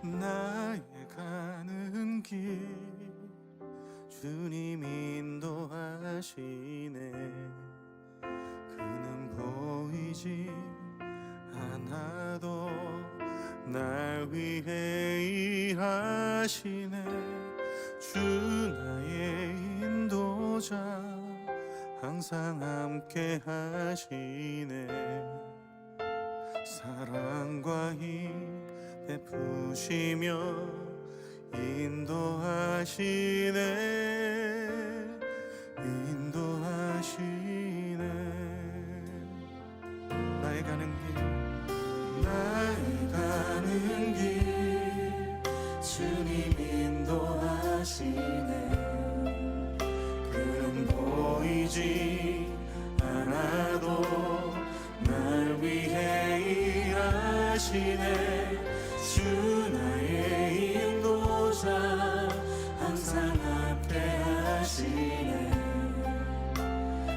나의 가는 길 주님 인도하시네. 그는 보이지 않아도 날 위해 일하시네. 주 나의 인도자 항상 함께 하시네. 사랑과 힘 베푸시며 인도하시네. 인도하시네. 나의 가는 길 나의 가는 길 주님 인도하시네. 그는 보이지 않아도 날 위해 일하시네. 주 나의 인도자 항상 함께 하시네.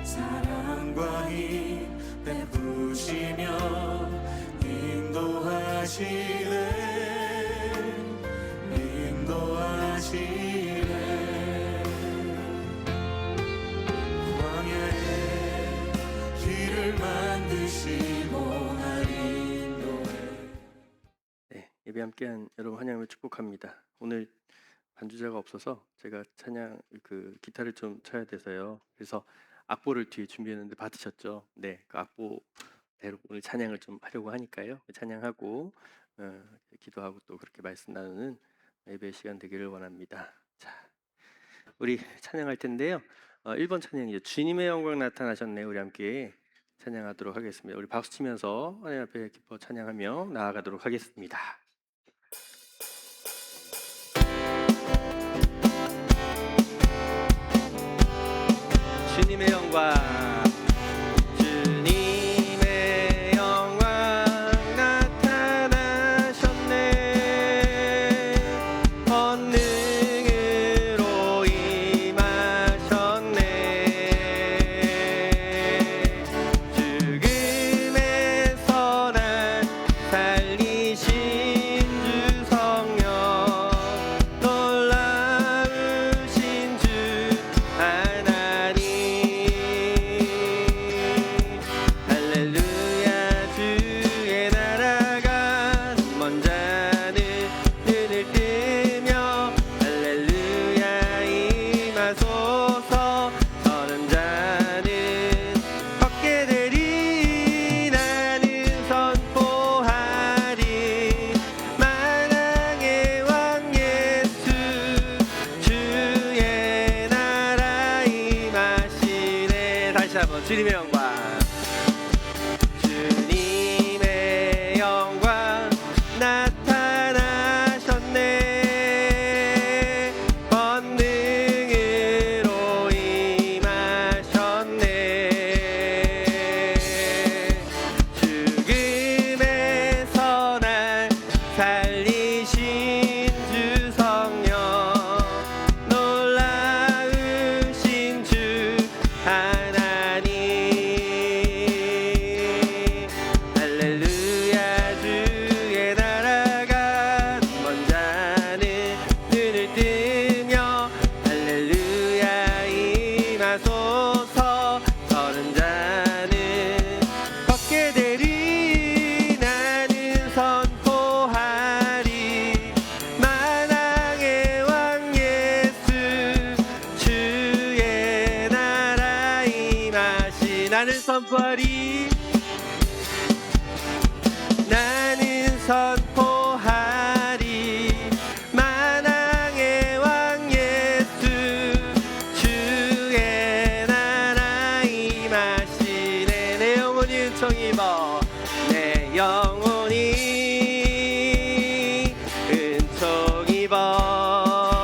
사랑과 힘 베푸시며 인도하시네. 인도하시네. 광야에 길을 만드시고 날 인도해. 네, 예배 함께한 여러분 환영을 축복합니다. 오늘 반주자가 없어서 제가 찬양 기타를 좀 쳐야 돼서요. 그래서 악보를 뒤에 준비했는데 받으셨죠? 네, 그 악보대로 오늘 찬양을 좀 하려고 하니까요. 찬양하고 기도하고 또 그렇게 말씀 나누는 예배 시간 되기를 원합니다. 자, 우리 찬양할 텐데요. 1번 찬양이죠. 주님의 영광 나타나셨네. 우리 함께 찬양하도록 하겠습니다. 우리 박수 치면서 하나님 앞에 기뻐 찬양하며 나아가도록 하겠습니다. 주님의 영광, 주님의 영광 나타나셨네. 권능으로 임하셨네. 죽음에서 날 살리신 주 성령, 놀라우신 주 하나님. 할렐루야. 주의 나라가 먼 자는 눈을 뜨며 할렐루야 임하소서. 서는 자는 걷게 되리. 나는 선포하리. 만왕의 왕 예수 주의 나라 임하시네. 다시 한번 주님의 영광, 주님의 영광 나타나셨네. 권능으로 임하셨네. 죽음에서 날 살리신 주 성령, 놀라우신 주 하나님. 할렐루야. 주의 나라가 먼 자는 눈을 뜨며 할렐루야 임하소서. 서는 자는 걷게 되리. 나는 선포하리. 만왕의 왕 예수 주의 나라 임하시. 나는 선포하리. 나는 선포하리. 만왕의 왕 예수 주의 나라 임하시네. 내 영혼이 은총 입어. 내 영혼이 은총 입어.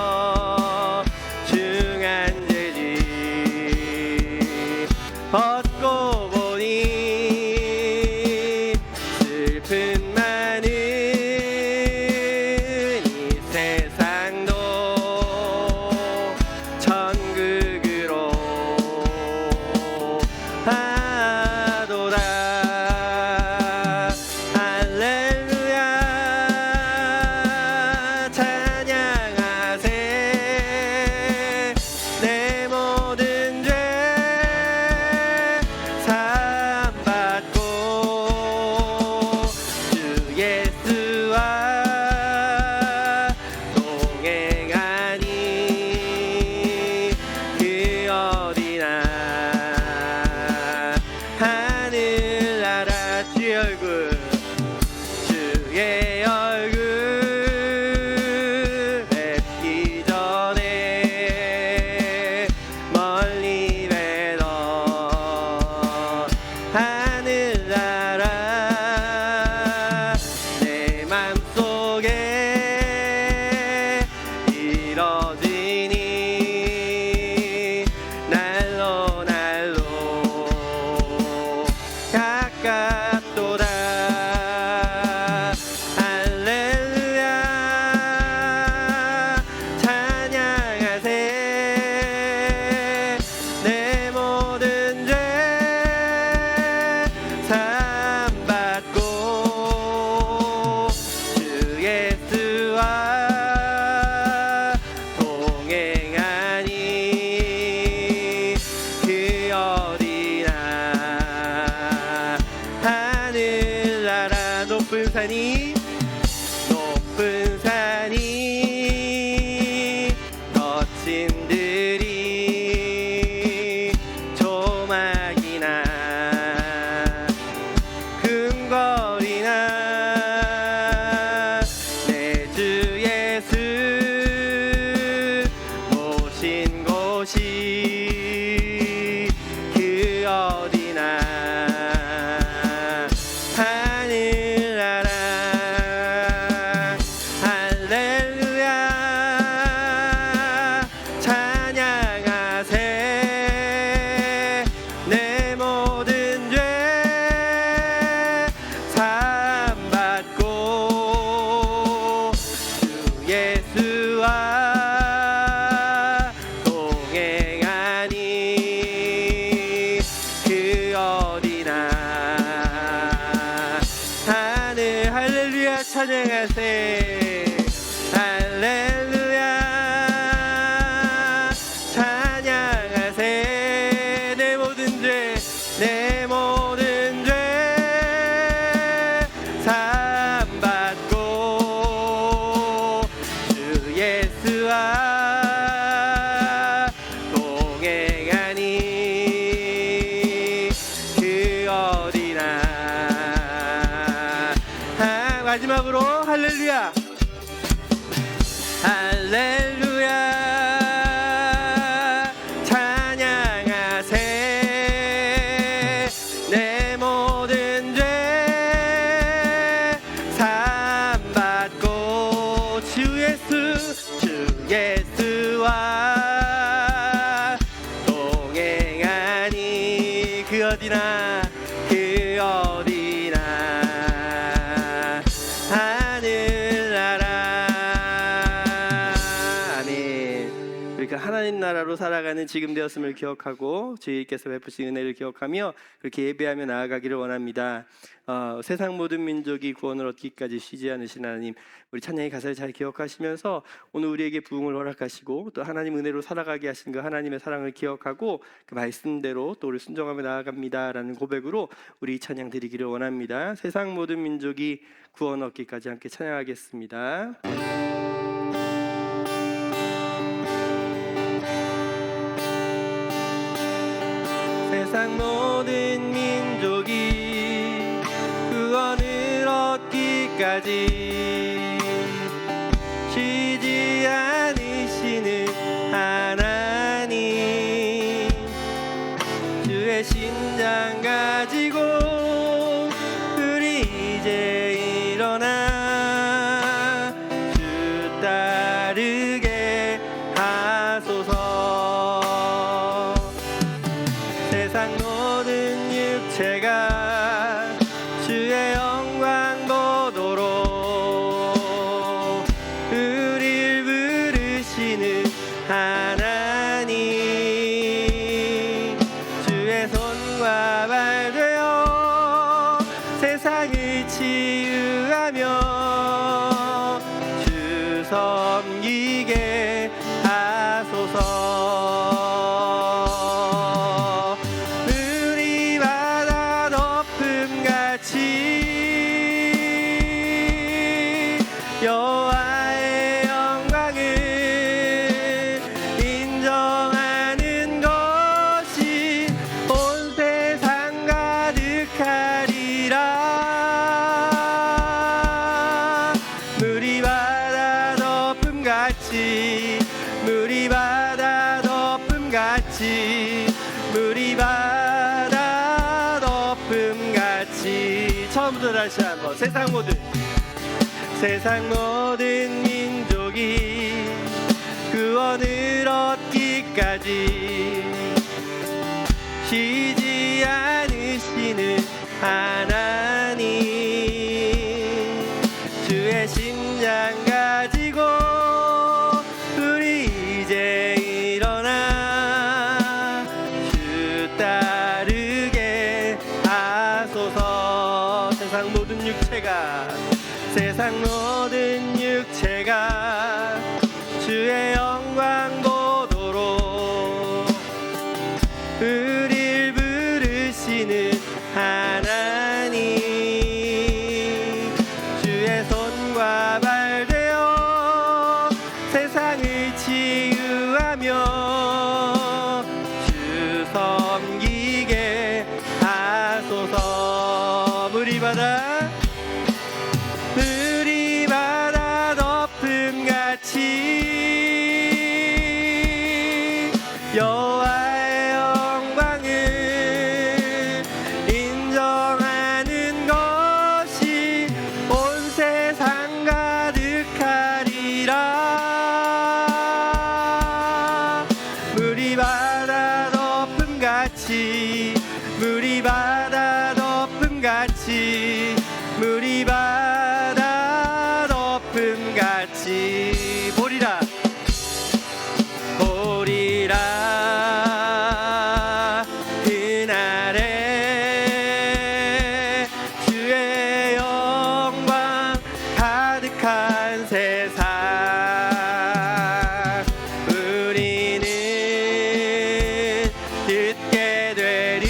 중한 죄지 벗고 보니 슬픈 많은 이 세상도 천국으로 하도다. 하늘나라 내 맘속에 이뤄지니 날로 날로 가깝도다 할렐루야 찬양하세 내 모든 죄 사함받고 주 예수와 동행하니 그 어디나 하늘나라 높은 산이 거친 들이 조막이나 금거리나 내 주 예수 모신 곳이 그 어디나 하늘나라 할렐루야 찬양하세 내 모든 죄 사함받고 주 예수와 동행하니 그 어디나 하늘 할렐루야 찬양하세 할렐루야 찬양하세 내 모든 죄 사함받고 주 예수와 동행하니 그 어디나 마지막으로 할렐루야 할렐루야 찬양하세 내 모든 죄 사함받고 주 예수와 동행하니 그 어디나 하나님 나라로 살아가는 지금 되었음을 기억하고 주님께서 베푸신 은혜를 기억하며 그렇게 예배하며 나아가기를 원합니다. 세상 모든 민족이 구원을 얻기까지 쉬지 않으신 하나님, 우리 찬양의 가사를 잘 기억하시면서 오늘 우리에게 부흥을 허락하시고 또 하나님 은혜로 살아가게 하신 그 하나님의 사랑을 기억하고 그 말씀대로 또 우리 순종하며 나아갑니다라는 고백으로 우리 찬양 드리기를 원합니다. 세상 모든 민족이 구원 얻기까지 함께 찬양하겠습니다. 세상 모든 민족이 구원을 얻기까지 쉬지 않으시는 하나님, 주의 심장 가지고 우리 이제 일어나 주 따르게 하소서. 세상 모든 육체가 주의 영광 보도록 우릴 부르시는 하나님, 주의 손과 발 되어 세상을 치유하며 주 섬기게 하소서. 여호와의 영광을 인정하는 것이 온 세상 가득하리라. 물이 바다 덮음같이 처음부터 다시 한번. 세상 모든 민족이 구원을 얻기까지 쉬지 않으시는 하나님, 주의 심장 가지고 우리 이제 일어나 주 따르게 하소서. 세상 모든 육체가 주의 영광 보도록 우릴 부르시는 하나님, 주의 손과 발 되어 세상을 치유하며 주 섬기게 하소서. 물이 바다 덮음같이 여호와의 영광을 인정하는 것이 온 세상 가득하리라. 물이 바다 덮음같이, 물이 바다 덮음같이, 물이 바다 덮음같이 보리라 그날에 주의 영광 가득한 세상 우리는 듣게 되리.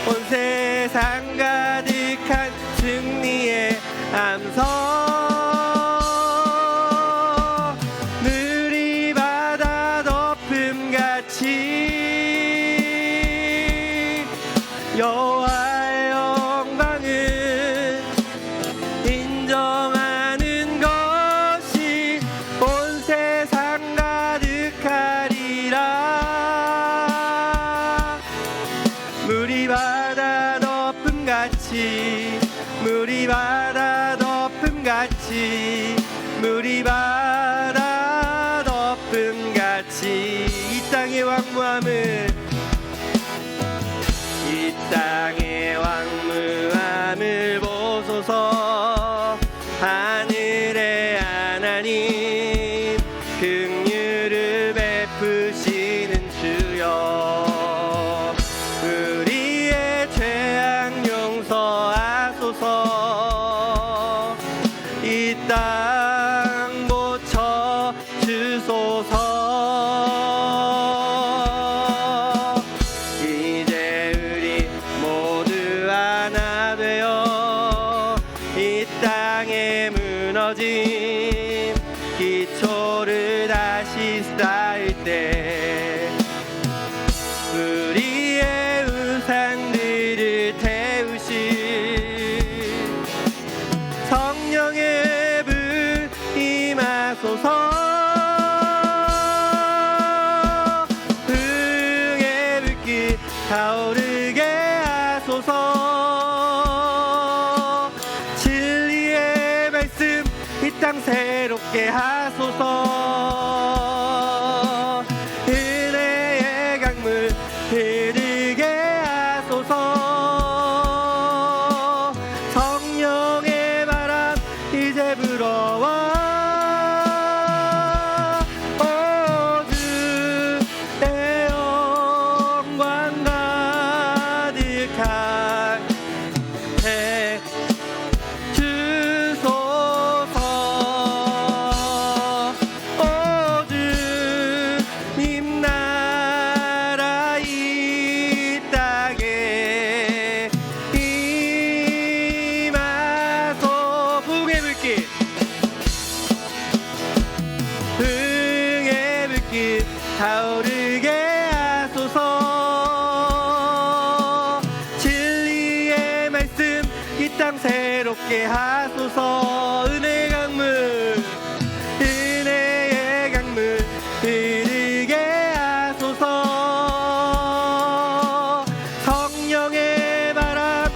온 세상 가득한 승리의 함성. 물이 바다 덮음같이 여호와의 영광을 인정하는 것이 온 세상 가득하리라. 물이 바다 덮음같이, 물이 바다 덮음같이, 물이 바다 덮음같이 이 땅의 왕무함을, 이 땅의 왕무함을 보소서. 하늘의 하나님 긍휼을 베푸시는 주여, 우리의 죄악 용서하소서. 이 땅 고쳐 주소서. 이제 우리 모두 하나 되어 이 땅에 무너진 기초를 다시 쌓을 때 우리의 우상들을 태우신 성령의 불 임하소서. 흥의 불길 타오르게 하소서. 진리의 말씀 이 땅 새롭게 하소서. 은혜의 강물 흐르게 하소서. 성령의 바람 이제 불어와 주의 영광 가득한 해 주소서. 주님 나라 이 땅에 임하소. 부흥의 불길, 흥의 불길 타오르게 하소서. 진리의 말씀 이 땅 새롭게 하소서. 은혜의 강물, 은혜의 강물 흐르게 하소서. 성령의 바람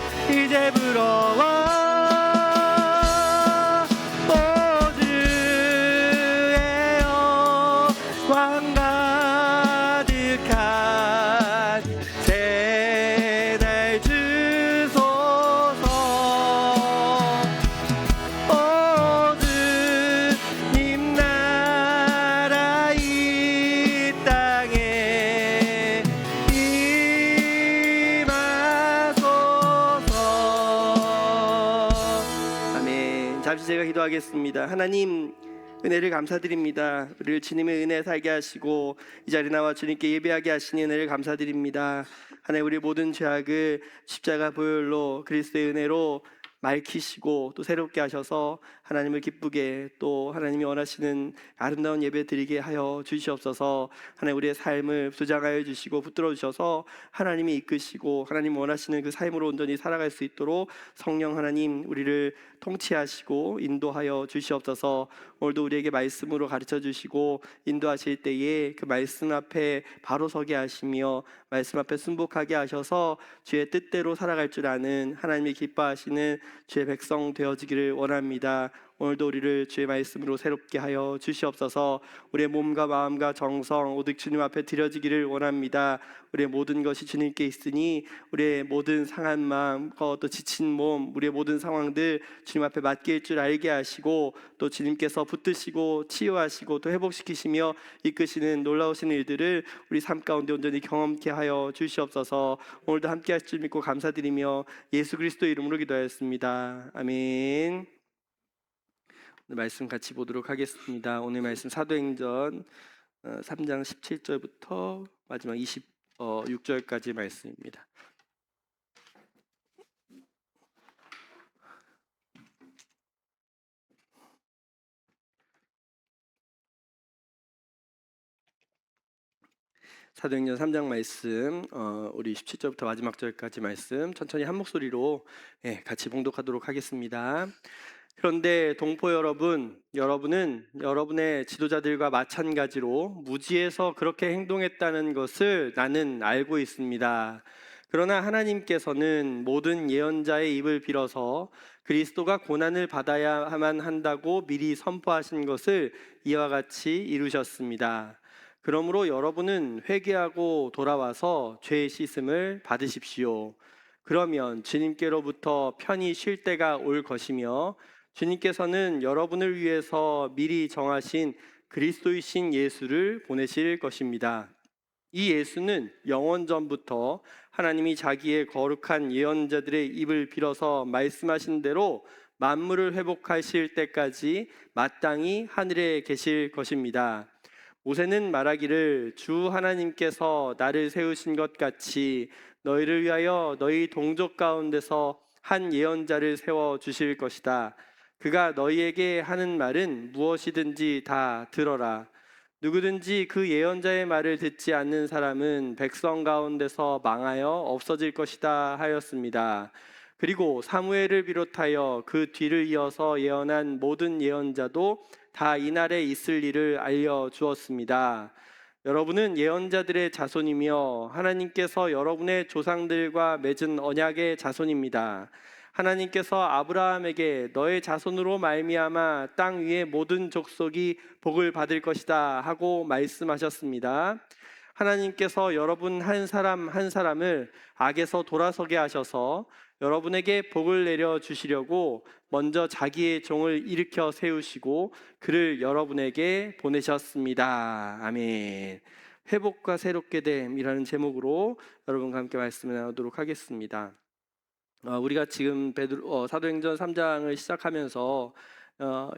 제가 기도하겠습니다. 하나님, 은혜를 감사드립니다. 우리를 주님의 은혜에 살게 하시고 이 자리에 나와 주님께 예배하게 하시니 은혜를 감사드립니다. 하나님, 우리 모든 죄악을 십자가 보혈로 그리스도의 은혜로 맑히시고 또 새롭게 하셔서 하나님을 기쁘게 또 하나님이 원하시는 아름다운 예배 드리게 하여 주시옵소서. 하나님, 우리의 삶을 부장하여 주시고 붙들어 주셔서 하나님이 이끄시고 하나님 원하시는 그 삶으로 온전히 살아갈 수 있도록 성령 하나님 우리를 통치하시고 인도하여 주시옵소서. 오늘도 우리에게 말씀으로 가르쳐 주시고 인도하실 때에 그 말씀 앞에 바로 서게 하시며 말씀 앞에 순복하게 하셔서 주의 뜻대로 살아갈 줄 아는 하나님이 기뻐하시는 주의 백성 되어지기를 원합니다. 오늘도 우리를 주의 말씀으로 새롭게 하여 주시옵소서. 우리의 몸과 마음과 정성 오직 주님 앞에 드려지기를 원합니다. 우리의 모든 것이 주님께 있으니 우리의 모든 상한 마음과 또 지친 몸, 우리의 모든 상황들 주님 앞에 맡길 줄 알게 하시고 또 주님께서 붙드시고 치유하시고 또 회복시키시며 이끄시는 놀라우신 일들을 우리 삶 가운데 온전히 경험케 하여 주시옵소서. 오늘도 함께 하실 줄 믿고 감사드리며 예수 그리스도 이름으로 기도하였습니다. 아멘. 오늘 말씀 같이 보도록 하겠습니다. 오늘 말씀 사도행전 3장 17절부터 마지막 26절까지 말씀입니다. 사도행전 3장 말씀 우리 17절부터 마지막 절까지 말씀 천천히 한 목소리로 같이 봉독하도록 하겠습니다. 그런데 동포 여러분, 여러분은 여러분의 지도자들과 마찬가지로 무지해서 그렇게 행동했다는 것을 나는 알고 있습니다. 그러나 하나님께서는 모든 예언자의 입을 빌어서 그리스도가 고난을 받아야만 한다고 미리 선포하신 것을 이와 같이 이루셨습니다. 그러므로 여러분은 회개하고 돌아와서 죄의 씻음을 받으십시오. 그러면 주님께로부터 편히 쉴 때가 올 것이며 주님께서는 여러분을 위해서 미리 정하신 그리스도이신 예수를 보내실 것입니다. 이 예수는 영원 전부터 하나님이 자기의 거룩한 예언자들의 입을 빌어서 말씀하신 대로 만물을 회복하실 때까지 마땅히 하늘에 계실 것입니다. 모세는 말하기를 주 하나님께서 나를 세우신 것 같이 너희를 위하여 너희 동족 가운데서 한 예언자를 세워 주실 것이다. 그가 너희에게 하는 말은 무엇이든지 다 들어라. 누구든지 그 예언자의 말을 듣지 않는 사람은 백성 가운데서 망하여 없어질 것이다 하였습니다. 그리고 사무엘을 비롯하여 그 뒤를 이어서 예언한 모든 예언자도 다 이날에 있을 일을 알려주었습니다. 여러분은 예언자들의 자손이며 하나님께서 여러분의 조상들과 맺은 언약의 자손입니다. 하나님께서 아브라함에게 너의 자손으로 말미암아 땅 위의 모든 족속이 복을 받을 것이다 하고 말씀하셨습니다. 하나님께서 여러분 한 사람 한 사람을 악에서 돌아서게 하셔서 여러분에게 복을 내려 주시려고 먼저 자기의 종을 일으켜 세우시고 그를 여러분에게 보내셨습니다. 아멘. 회복과 새롭게 됨이라는 제목으로 여러분과 함께 말씀을 나누도록 하겠습니다. 우리가 지금 사도행전 3장을 시작하면서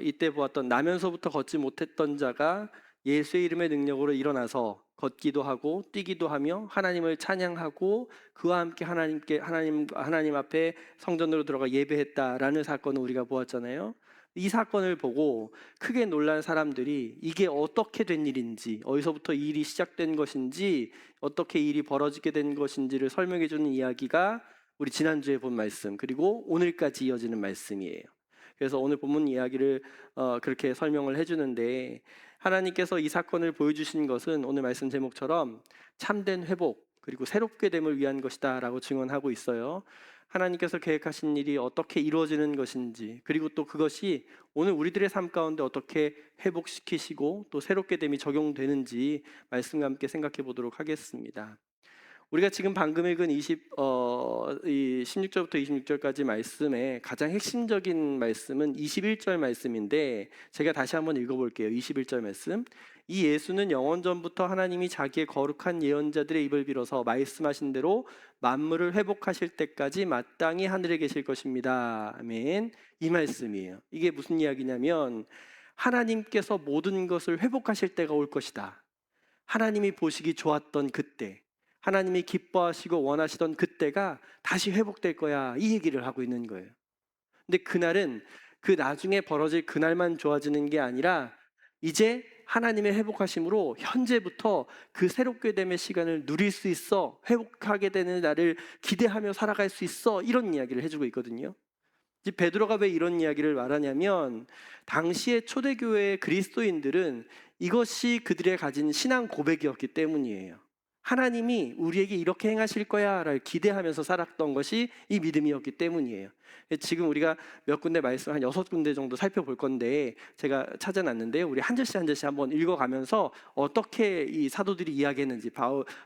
이때 보았던 나면서부터 걷지 못했던 자가 예수의 이름의 능력으로 일어나서 걷기도 하고 뛰기도 하며 하나님을 찬양하고 그와 함께 하나님 앞에 성전으로 들어가 예배했다라는 사건을 우리가 보았잖아요. 이 사건을 보고 크게 놀란 사람들이 이게 어떻게 된 일인지, 어디서부터 이 일이 시작된 것인지, 어떻게 이 일이 벌어지게 된 것인지를 설명해 주는 이야기가 우리 지난주에 본 말씀, 그리고 오늘까지 이어지는 말씀이에요. 그래서 오늘 본문 이야기를 그렇게 설명을 해주는데, 하나님께서 이 사건을 보여주신 것은 오늘 말씀 제목처럼 참된 회복 그리고 새롭게 됨을 위한 것이다 라고 증언하고 있어요. 하나님께서 계획하신 일이 어떻게 이루어지는 것인지, 그리고 또 그것이 오늘 우리들의 삶 가운데 어떻게 회복시키시고 또 새롭게 됨이 적용되는지 말씀과 함께 생각해 보도록 하겠습니다. 우리가 지금 방금 읽은 16절부터 26절까지 말씀의 가장 핵심적인 말씀은 21절 말씀인데, 제가 다시 한번 읽어볼게요. 21절 말씀. 이 예수는 영원 전부터 하나님이 자기의 거룩한 예언자들의 입을 빌어서 말씀하신 대로 만물을 회복하실 때까지 마땅히 하늘에 계실 것입니다. 아멘. 이 말씀이에요. 이게 무슨 이야기냐면 하나님께서 모든 것을 회복하실 때가 올 것이다. 하나님이 보시기 좋았던 그때, 하나님이 기뻐하시고 원하시던 그때가 다시 회복될 거야. 이 얘기를 하고 있는 거예요. 근데 그날은 그 나중에 벌어질 그날만 좋아지는 게 아니라 이제 하나님의 회복하심으로 현재부터 그 새롭게 됨의 시간을 누릴 수 있어. 회복하게 되는 날을 기대하며 살아갈 수 있어. 이런 이야기를 해주고 있거든요. 이제 베드로가 왜 이런 이야기를 말하냐면 당시의 초대교회의 그리스도인들은 이것이 그들의 가진 신앙 고백이었기 때문이에요. 하나님이 우리에게 이렇게 행하실 거야를 기대하면서 살았던 것이 이 믿음이었기 때문이에요. 지금 우리가 몇 군데 말씀 한 6군데 정도 살펴볼 건데 제가 찾아놨는데요. 우리 한 절씩 한 절씩 한번 읽어가면서 어떻게 이 사도들이 이야기했는지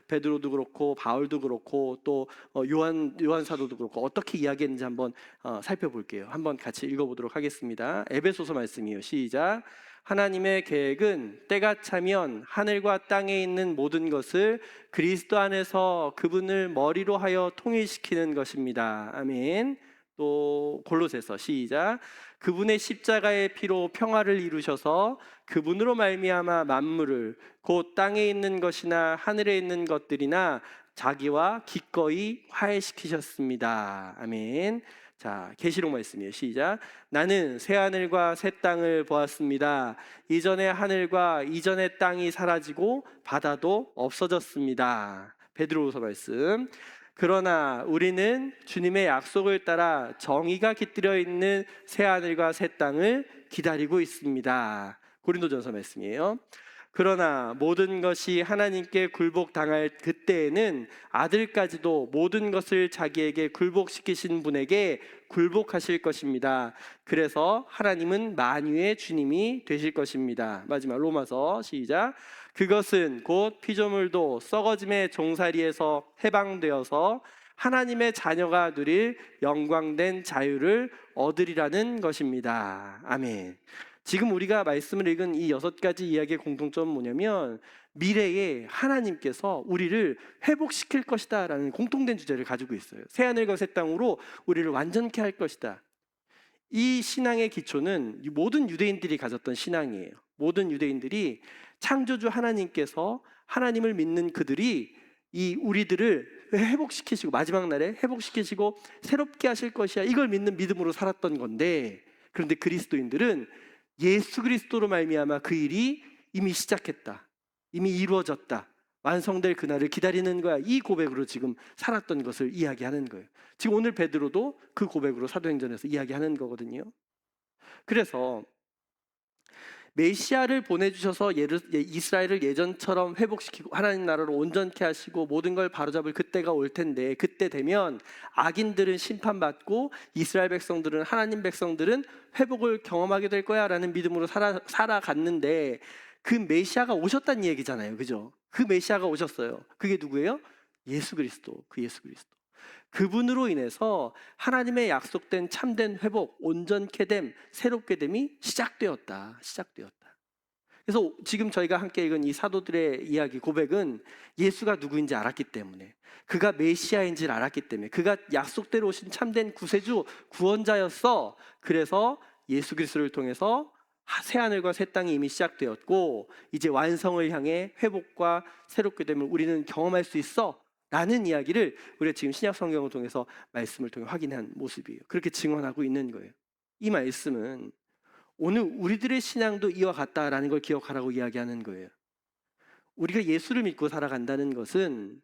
베드로도 그렇고 바울도 그렇고 또 요한 사도도 그렇고 어떻게 이야기했는지 한번 살펴볼게요. 한번 같이 읽어보도록 하겠습니다. 에베소서 말씀이요. 시작. 하나님의 계획은 때가 차면 하늘과 땅에 있는 모든 것을 그리스도 안에서 그분을 머리로 하여 통일시키는 것입니다. 아멘. 또 골로새서 시작. 그분의 십자가의 피로 평화를 이루셔서 그분으로 말미암아 만물을 곧 땅에 있는 것이나 하늘에 있는 것들이나 자기와 기꺼이 화해시키셨습니다. 아멘. 자, 계시록 말씀이에요. 시작. 나는 새 하늘과 새 땅을 보았습니다. 이전의 하늘과 이전의 땅이 사라지고 바다도 없어졌습니다. 베드로후서 말씀. 그러나 우리는 주님의 약속을 따라 정의가 깃들여 있는 새 하늘과 새 땅을 기다리고 있습니다. 고린도전서 말씀이에요. 그러나 모든 것이 하나님께 굴복당할 그때에는 아들까지도 모든 것을 자기에게 굴복시키신 분에게 굴복하실 것입니다. 그래서 하나님은 만유의 주님이 되실 것입니다. 마지막 로마서 시작. 그것은 곧 피조물도 썩어짐의 종살이에서 해방되어서 하나님의 자녀가 누릴 영광된 자유를 얻으리라는 것입니다. 아멘. 지금 우리가 말씀을 읽은 이 6가지 이야기의 공통점은 뭐냐면 미래에 하나님께서 우리를 회복시킬 것이다 라는 공통된 주제를 가지고 있어요. 새하늘과 새 땅으로 우리를 완전케 할 것이다. 이 신앙의 기초는 모든 유대인들이 가졌던 신앙이에요. 모든 유대인들이 창조주 하나님께서 하나님을 믿는 그들이 이 우리들을 회복시키시고 마지막 날에 회복시키시고 새롭게 하실 것이야. 이걸 믿는 믿음으로 살았던 건데, 그런데 그리스도인들은 예수 그리스도로 말미암아 그 일이 이미 시작했다. 이미 이루어졌다. 완성될 그날을 기다리는 거야. 이 고백으로 지금 살았던 것을 이야기하는 거예요. 지금 오늘 베드로도 그 고백으로 사도행전에서 이야기하는 거거든요. 그래서 메시아를 보내주셔서 이스라엘을 예전처럼 회복시키고 하나님 나라로 온전케 하시고 모든 걸 바로잡을 그때가 올 텐데, 그때 되면 악인들은 심판받고 이스라엘 백성들은, 하나님 백성들은 회복을 경험하게 될 거야 라는 믿음으로 살아갔는데 그 메시아가 오셨다는 얘기잖아요. 그죠? 그 메시아가 오셨어요. 그게 누구예요? 예수 그리스도. 그 예수 그리스도. 그분으로 인해서 하나님의 약속된 참된 회복, 온전케 됨, 새롭게 됨이 시작되었다. 그래서 지금 저희가 함께 읽은 이 사도들의 이야기, 고백은 예수가 누구인지 알았기 때문에, 그가 메시아인지를 알았기 때문에, 그가 약속대로 오신 참된 구세주, 구원자였어. 그래서 예수 그리스도를 통해서 새하늘과 새 땅이 이미 시작되었고 이제 완성을 향해 회복과 새롭게 됨을 우리는 경험할 수 있어 라는 이야기를 우리가 지금 신약 성경을 통해서 말씀을 통해 확인한 모습이에요. 그렇게 증언하고 있는 거예요. 이 말씀은 오늘 우리들의 신앙도 이와 같다라는 걸 기억하라고 이야기하는 거예요. 우리가 예수를 믿고 살아간다는 것은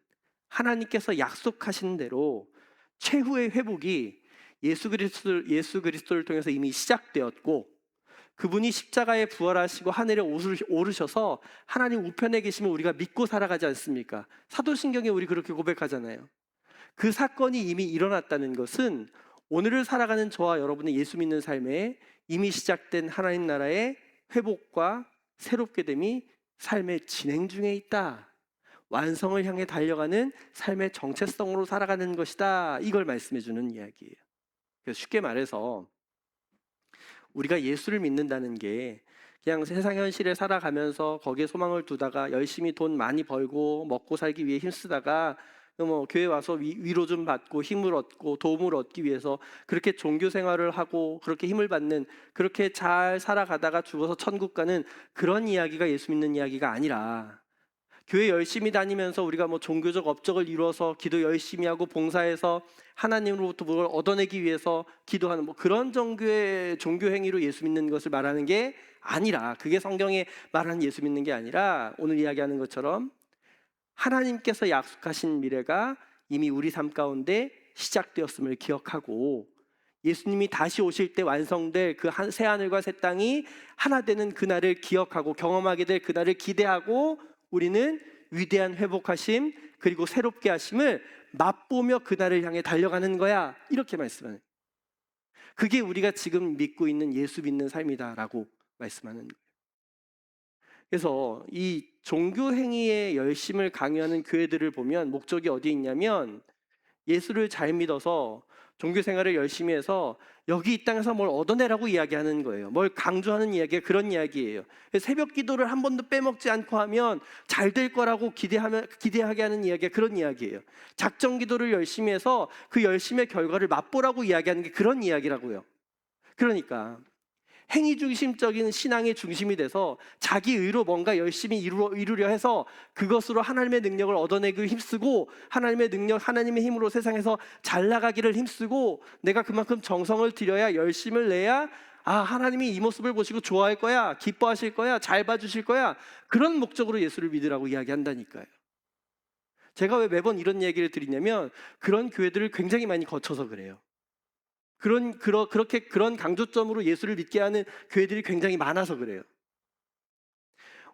하나님께서 약속하신 대로 최후의 회복이 예수 그리스도를 통해서 이미 시작되었고, 그분이 십자가에 부활하시고 하늘에 오르셔서 하나님 우편에 계심을 우리가 믿고 살아가지 않습니까? 사도신경에 우리 그렇게 고백하잖아요. 그 사건이 이미 일어났다는 것은 오늘을 살아가는 저와 여러분의 예수 믿는 삶에 이미 시작된 하나님 나라의 회복과 새롭게 됨이 삶의 진행 중에 있다. 완성을 향해 달려가는 삶의 정체성으로 살아가는 것이다. 이걸 말씀해 주는 이야기예요. 그래서 쉽게 말해서 우리가 예수를 믿는다는 게 그냥 세상 현실에 살아가면서 거기에 소망을 두다가 열심히 돈 많이 벌고 먹고 살기 위해 힘쓰다가 뭐 교회 와서 위로 좀 받고 힘을 얻고 도움을 얻기 위해서 그렇게 종교 생활을 하고 그렇게 힘을 받는, 그렇게 잘 살아가다가 죽어서 천국 가는 그런 이야기가 예수 믿는 이야기가 아니라, 교회 열심히 다니면서 우리가 뭐 종교적 업적을 이루어서 기도 열심히 하고 봉사해서 하나님으로부터 뭘 얻어내기 위해서 기도하는 뭐 그런 종교 행위로 예수 믿는 것을 말하는 게 아니라, 그게 성경에 말하는 예수 믿는 게 아니라, 오늘 이야기하는 것처럼 하나님께서 약속하신 미래가 이미 우리 삶 가운데 시작되었음을 기억하고, 예수님이 다시 오실 때 완성될 그 새 하늘과 새 땅이 하나 되는 그날을 기억하고 경험하게 될 그날을 기대하고, 우리는 위대한 회복하심 그리고 새롭게 하심을 맛보며 그날을 향해 달려가는 거야, 이렇게 말씀하는, 그게 우리가 지금 믿고 있는 예수 믿는 삶이다라고 말씀하는 거예요. 그래서 이 종교 행위의 열심을 강요하는 교회들을 보면 목적이 어디에 있냐면, 예수를 잘 믿어서 종교 생활을 열심히 해서 여기 이 땅에서 뭘 얻어내라고 이야기하는 거예요. 뭘 강조하는 이야기가 그런 이야기예요. 새벽 기도를 한 번도 빼먹지 않고 하면 잘 될 거라고 기대하게 하는 이야기가 그런 이야기예요. 작정 기도를 열심히 해서 그 열심의 결과를 맛보라고 이야기하는 게 그런 이야기라고요. 그러니까 행위 중심적인 신앙의 중심이 돼서 자기 의로 뭔가 열심히 이루려 해서 그것으로 하나님의 능력을 얻어내기 힘쓰고, 하나님의 능력, 하나님의 힘으로 세상에서 잘 나가기를 힘쓰고, 내가 그만큼 정성을 들여야, 열심을 내야 하나님이 이 모습을 보시고 좋아할 거야, 기뻐하실 거야, 잘 봐주실 거야, 그런 목적으로 예수를 믿으라고 이야기한다니까요. 제가 왜 매번 이런 얘기를 드리냐면, 그런 교회들을 굉장히 많이 거쳐서 그래요. 그런 강조점으로 예수를 믿게 하는 교회들이 굉장히 많아서 그래요.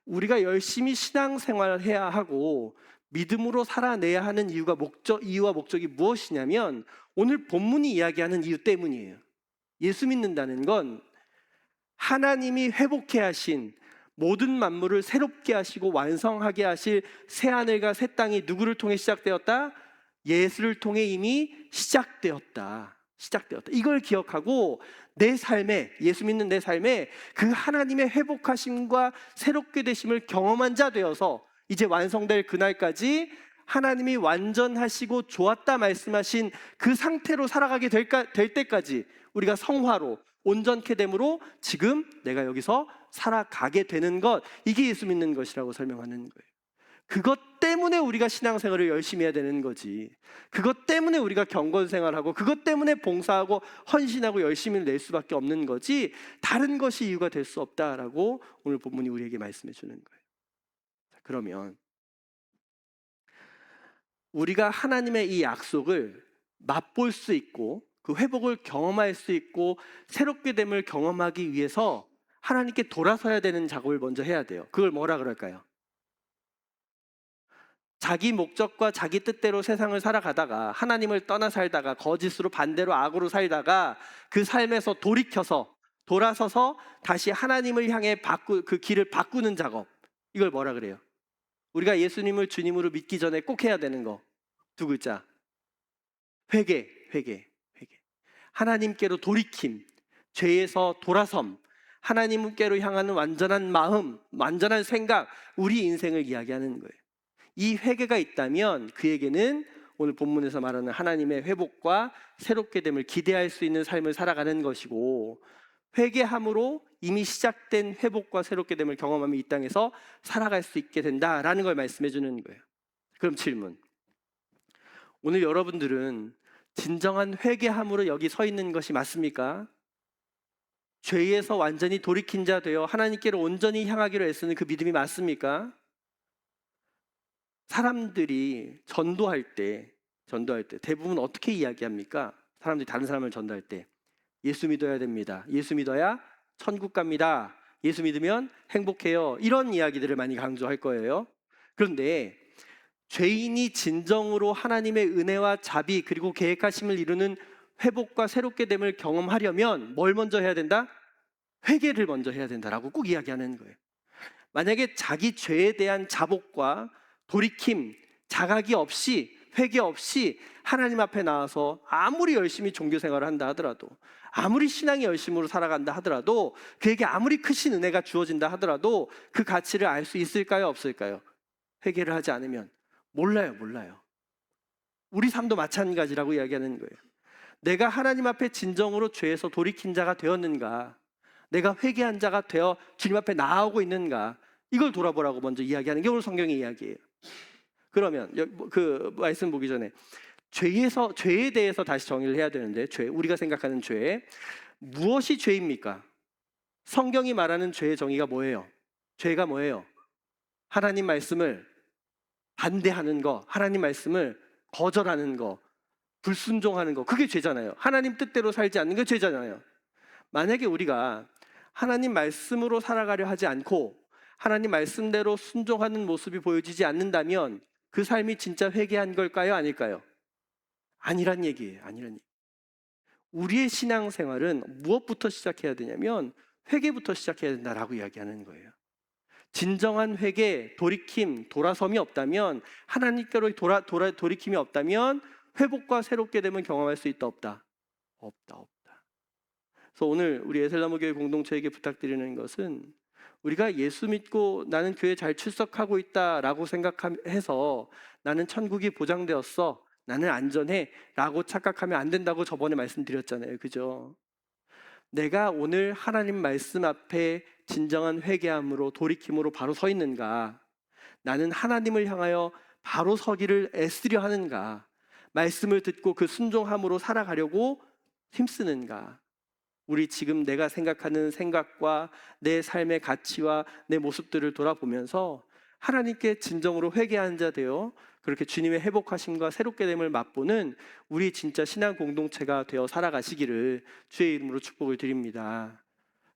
우리가 열심히 신앙생활을 해야 하고 믿음으로 살아내야 하는 이유와 목적이 무엇이냐면, 오늘 본문이 이야기하는 이유 때문이에요. 예수 믿는다는 건 하나님이 회복해 하신 모든 만물을 새롭게 하시고 완성하게 하실 새하늘과 새 땅이 누구를 통해 시작되었다? 예수를 통해 이미 시작되었다. 이걸 기억하고 내 삶에, 예수 믿는 내 삶에 그 하나님의 회복하심과 새롭게 되심을 경험한 자 되어서 이제 완성될 그날까지 하나님이 완전하시고 좋았다 말씀하신 그 상태로 살아가게 될 때까지 우리가 성화로 온전케 됨으로 지금 내가 여기서 살아가게 되는 것, 이게 예수 믿는 것이라고 설명하는 거예요. 그것 때문에 우리가 신앙생활을 열심히 해야 되는 거지, 그것 때문에 우리가 경건생활하고 그것 때문에 봉사하고 헌신하고 열심히 낼 수밖에 없는 거지, 다른 것이 이유가 될 수 없다라고 오늘 본문이 우리에게 말씀해 주는 거예요. 그러면 우리가 하나님의 이 약속을 맛볼 수 있고 그 회복을 경험할 수 있고 새롭게 됨을 경험하기 위해서 하나님께 돌아서야 되는 작업을 먼저 해야 돼요. 그걸 뭐라 그럴까요? 자기 목적과 자기 뜻대로 세상을 살아가다가, 하나님을 떠나 살다가, 거짓으로 반대로 악으로 살다가 그 삶에서 돌아서서 다시 하나님을 향해 그 길을 바꾸는 작업, 이걸 뭐라 그래요? 우리가 예수님을 주님으로 믿기 전에 꼭 해야 되는 거 두 글자, 회개. 하나님께로 돌이킴, 죄에서 돌아섬, 하나님께로 향하는 완전한 마음, 완전한 생각, 우리 인생을 이야기하는 거예요. 이 회개가 있다면 그에게는 오늘 본문에서 말하는 하나님의 회복과 새롭게 됨을 기대할 수 있는 삶을 살아가는 것이고, 회개함으로 이미 시작된 회복과 새롭게 됨을 경험하며 이 땅에서 살아갈 수 있게 된다라는 걸 말씀해 주는 거예요. 그럼 질문, 오늘 여러분들은 진정한 회개함으로 여기 서 있는 것이 맞습니까? 죄에서 완전히 돌이킨 자 되어 하나님께로 온전히 향하기로 애쓰는 그 믿음이 맞습니까? 사람들이 전도할 때 대부분 어떻게 이야기합니까? 사람들이 다른 사람을 전도할 때 예수 믿어야 됩니다. 예수 믿어야 천국 갑니다. 예수 믿으면 행복해요. 이런 이야기들을 많이 강조할 거예요. 그런데 죄인이 진정으로 하나님의 은혜와 자비 그리고 계획하심을 이루는 회복과 새롭게 됨을 경험하려면 뭘 먼저 해야 된다? 회개를 먼저 해야 된다라고 꼭 이야기하는 거예요. 만약에 자기 죄에 대한 자복과 돌이킴, 자각이 없이 회개 없이 하나님 앞에 나와서 아무리 열심히 종교 생활을 한다 하더라도, 아무리 신앙의 열심으로 살아간다 하더라도, 그에게 아무리 크신 은혜가 주어진다 하더라도 그 가치를 알 수 있을까요, 없을까요? 회개를 하지 않으면 몰라요. 우리 삶도 마찬가지라고 이야기하는 거예요. 내가 하나님 앞에 진정으로 죄에서 돌이킨 자가 되었는가, 내가 회개한 자가 되어 주님 앞에 나아오고 있는가, 이걸 돌아보라고 먼저 이야기하는 게 오늘 성경의 이야기예요. 그러면 그 말씀 보기 전에 죄에 대해서 다시 정의를 해야 되는데, 우리가 생각하는 죄, 무엇이 죄입니까? 성경이 말하는 죄의 정의가 뭐예요? 죄가 뭐예요? 하나님 말씀을 반대하는 거, 하나님 말씀을 거절하는 거, 불순종하는 거, 그게 죄잖아요. 하나님 뜻대로 살지 않는 게 죄잖아요. 만약에 우리가 하나님 말씀으로 살아가려 하지 않고 하나님 말씀대로 순종하는 모습이 보여지지 않는다면 그 삶이 진짜 회개한 걸까요, 아닐까요? 아니란 얘기예요. 우리의 신앙생활은 무엇부터 시작해야 되냐면 회개부터 시작해야 된다라고 이야기하는 거예요. 진정한 회개, 돌이킴, 돌아섬이 없다면, 하나님께로 돌이킴이 없다면 회복과 새롭게 됨을 경험할 수 있다, 없다? 없다. 그래서 오늘 우리 에셀나무 교회 공동체에게 부탁드리는 것은, 우리가 예수 믿고 나는 교회 잘 출석하고 있다라고 생각해서 나는 천국이 보장되었어, 나는 안전해 라고 착각하면 안 된다고 저번에 말씀드렸잖아요. 그죠? 내가 오늘 하나님 말씀 앞에 진정한 회개함으로 돌이킴으로 바로 서 있는가, 나는 하나님을 향하여 바로 서기를 애쓰려 하는가, 말씀을 듣고 그 순종함으로 살아가려고 힘쓰는가. 우리 지금 내가 생각하는 생각과 내 삶의 가치와 내 모습들을 돌아보면서 하나님께 진정으로 회개한 자 되어 그렇게 주님의 회복하심과 새롭게 됨을 맛보는 우리 진짜 신앙 공동체가 되어 살아가시기를 주의 이름으로 축복을 드립니다.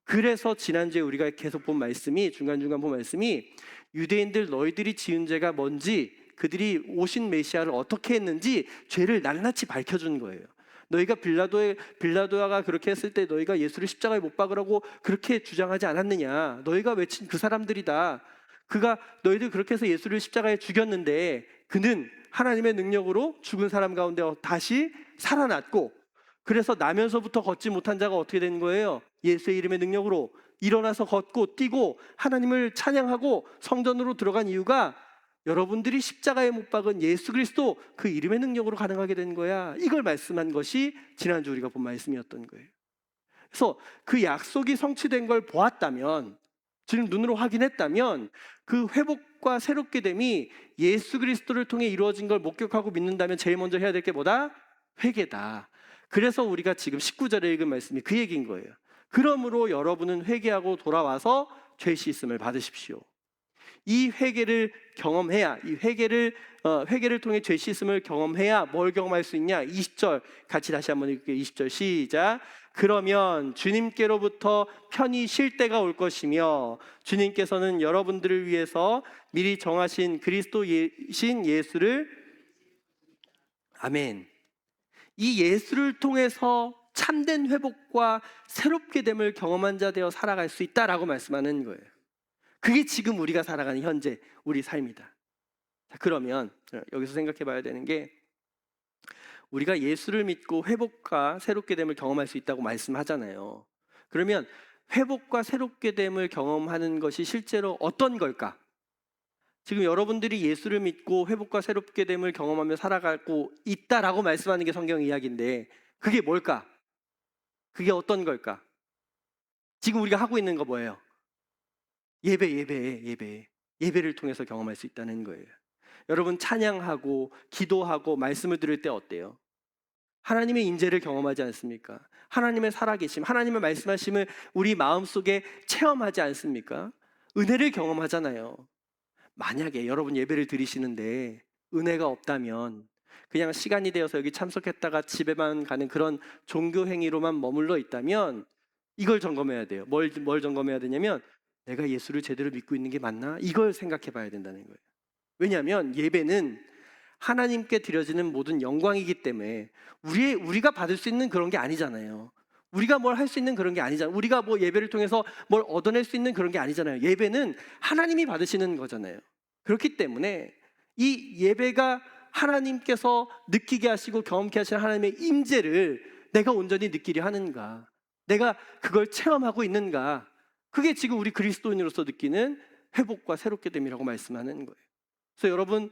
그래서 지난주에 우리가 계속 본 말씀이, 중간중간 본 말씀이, 유대인들 너희들이 지은 죄가 뭔지, 그들이 오신 메시아를 어떻게 했는지 죄를 낱낱이 밝혀준 거예요. 너희가 빌라도아가 그렇게 했을 때 너희가 예수를 십자가에 못 박으라고 그렇게 주장하지 않았느냐, 너희가 외친 그 사람들이다. 너희들 그렇게 해서 예수를 십자가에 죽였는데 그는 하나님의 능력으로 죽은 사람 가운데 다시 살아났고, 그래서 나면서부터 걷지 못한 자가 어떻게 된 거예요? 예수의 이름의 능력으로 일어나서 걷고 뛰고 하나님을 찬양하고 성전으로 들어간 이유가 여러분들이 십자가에 못 박은 예수 그리스도 그 이름의 능력으로 가능하게 된 거야. 이걸 말씀한 것이 지난주 우리가 본 말씀이었던 거예요. 그래서 그 약속이 성취된 걸 보았다면, 지금 눈으로 확인했다면, 그 회복과 새롭게 됨이 예수 그리스도를 통해 이루어진 걸 목격하고 믿는다면 제일 먼저 해야 될 게 뭐다? 회개다. 그래서 우리가 지금 19절에 읽은 말씀이 그 얘기인 거예요. 그러므로 여러분은 회개하고 돌아와서 죄 씻음을 받으십시오. 이 회개를 경험해야, 회개를 통해 죄 씻음을 경험해야 뭘 경험할 수 있냐? 20절 같이 다시 한번 읽을게요. 20절 시작. 그러면 주님께로부터 편히 쉴 때가 올 것이며 주님께서는 여러분들을 위해서 미리 정하신 그리스도이신 예수를, 아멘, 이 예수를 통해서 참된 회복과 새롭게 됨을 경험한 자 되어 살아갈 수 있다라고 말씀하는 거예요. 그게 지금 우리가 살아가는 현재 우리 삶이다. 자, 그러면 여기서 생각해 봐야 되는 게, 우리가 예수를 믿고 회복과 새롭게 됨을 경험할 수 있다고 말씀하잖아요. 그러면 회복과 새롭게 됨을 경험하는 것이 실제로 어떤 걸까? 지금 여러분들이 예수를 믿고 회복과 새롭게 됨을 경험하며 살아가고 있다라고 말씀하는 게 성경 이야기인데, 그게 뭘까? 그게 어떤 걸까? 지금 우리가 하고 있는 거 뭐예요? 예배를 통해서 경험할 수 있다는 거예요. 여러분, 찬양하고 기도하고 말씀을 들을 때 어때요? 하나님의 임재를 경험하지 않습니까? 하나님의 살아계심, 하나님의 말씀하심을 우리 마음속에 체험하지 않습니까? 은혜를 경험하잖아요. 만약에 여러분 예배를 드리시는데 은혜가 없다면, 그냥 시간이 되어서 여기 참석했다가 집에만 가는 그런 종교 행위로만 머물러 있다면 이걸 점검해야 돼요. 뭘 점검해야 되냐면, 내가 예수를 제대로 믿고 있는 게 맞나? 이걸 생각해 봐야 된다는 거예요. 왜냐하면 예배는 하나님께 드려지는 모든 영광이기 때문에 우리가 받을 수 있는 그런 게 아니잖아요. 우리가 뭘 할 수 있는 그런 게 아니잖아요. 우리가 뭐 예배를 통해서 뭘 얻어낼 수 있는 그런 게 아니잖아요. 예배는 하나님이 받으시는 거잖아요. 그렇기 때문에 이 예배가 하나님께서 느끼게 하시고 경험케 하시는 하나님의 임재를 내가 온전히 느끼려 하는가? 내가 그걸 체험하고 있는가? 그게 지금 우리 그리스도인으로서 느끼는 회복과 새롭게 됨이라고 말씀하는 거예요. 그래서 여러분